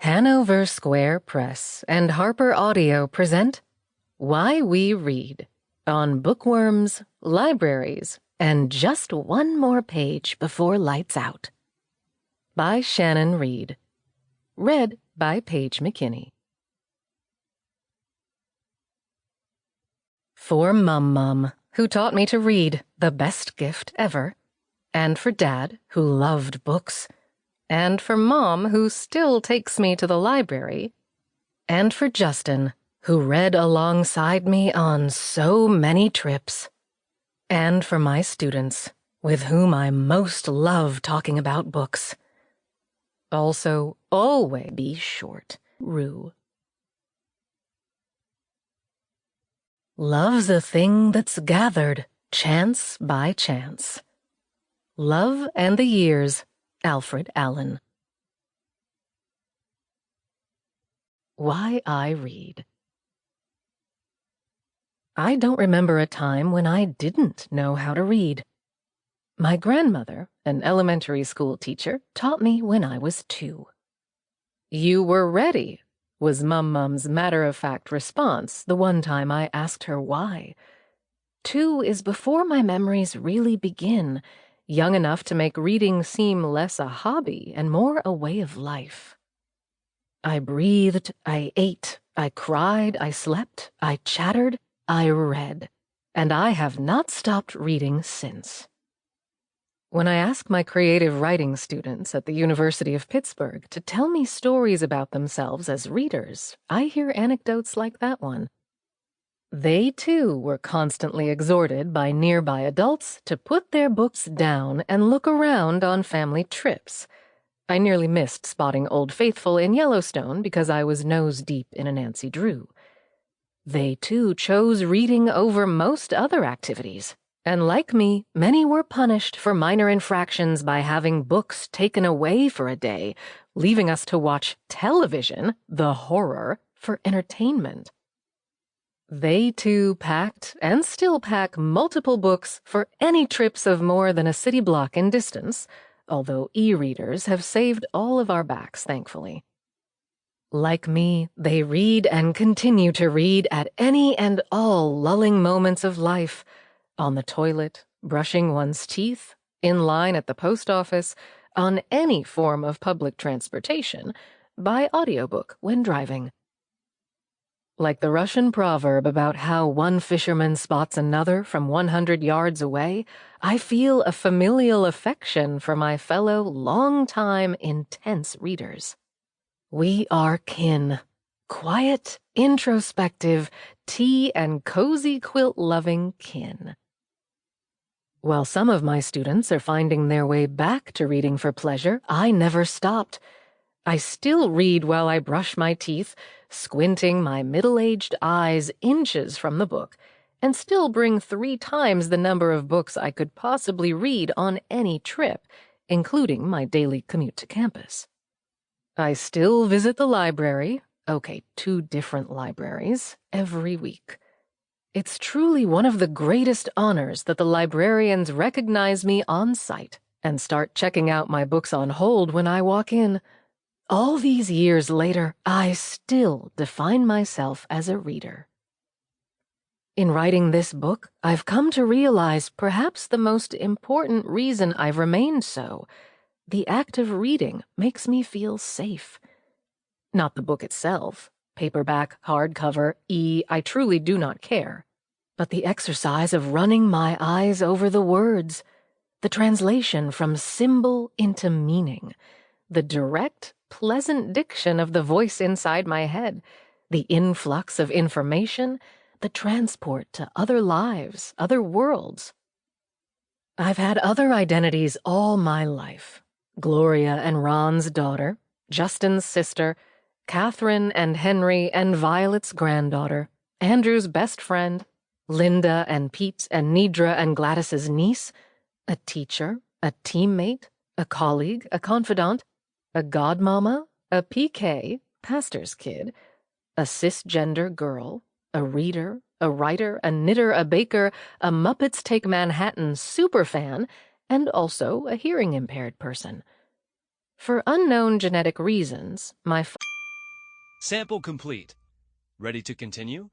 Hanover Square Press and HarlequinAudio present Why We Read on Bookworms, Libraries, and Just One More Page Before Lights Out by Shannon Reed. Read by Paige Mckinney. For Mum, who taught me to read, the best gift ever, and for Dad, who loved books, and for Mom, who still takes me to the library, and for Justin, who read alongside me on so many trips, and for my students, with whom I most love talking about books. Also, always be short, Rue. Love's a thing that's gathered, chance by chance. Love and the Years, Alfred Allen. Why I Read. I don't remember a time when I didn't know how to read. My grandmother, an elementary school teacher, taught me when I was 2. "You were ready," was Mum's matter-of-fact response the one time I asked her why. 2 is before my memories really begin, young enough to make reading seem less a hobby and more a way of life. I breathed, I ate, I cried, I slept, I chattered, I read, and I have not stopped reading since. When I ask my creative writing students at the University of Pittsburgh to tell me stories about themselves as readers, I hear anecdotes like that one. They, too, were constantly exhorted by nearby adults to put their books down and look around on family trips. I nearly missed spotting Old Faithful in Yellowstone because I was nose-deep in a Nancy Drew. They, too, chose reading over most other activities. And like me, many were punished for minor infractions by having books taken away for a day, leaving us to watch television, the horror, for entertainment. They, too, packed and still pack multiple books for any trips of more than a city block in distance, although e-readers have saved all of our backs, thankfully. Like me, they read and continue to read at any and all lulling moments of life, on the toilet, brushing one's teeth, in line at the post office, on any form of public transportation, by audiobook when driving. Like the Russian proverb about how one fisherman spots another from 100 yards away, I feel a familial affection for my fellow long-time, intense readers. We are kin. Quiet, introspective, tea and cozy quilt-loving kin. While some of my students are finding their way back to reading for pleasure, I never stopped. I still read while I brush my teeth, squinting my middle-aged eyes inches from the book, and still bring 3 times the number of books I could possibly read on any trip, including my daily commute to campus. I still visit the library, 2 different libraries, every week. It's truly one of the greatest honors that the librarians recognize me on sight and start checking out my books on hold when I walk in. All these years later, I still define myself as a reader. In writing this book, I've come to realize perhaps the most important reason I've remained so. The act of reading makes me feel safe. Not the book itself, paperback, hardcover, I truly do not care. But the exercise of running my eyes over the words, the translation from symbol into meaning, the direct, pleasant diction of the voice inside my head, the influx of information, the transport to other lives, other worlds. I've had other identities all my life. Gloria and Ron's daughter, Justin's sister, Catherine and Henry and Violet's granddaughter, Andrew's best friend, Linda and Pete and Nidra and Gladys's niece, a teacher, a teammate, a colleague, a confidant, a godmama, a PK, pastor's kid, a cisgender girl, a reader, a writer, a knitter, a baker, a Muppets Take Manhattan superfan, and also a hearing-impaired person. For unknown genetic reasons, my Sample complete. Ready to continue?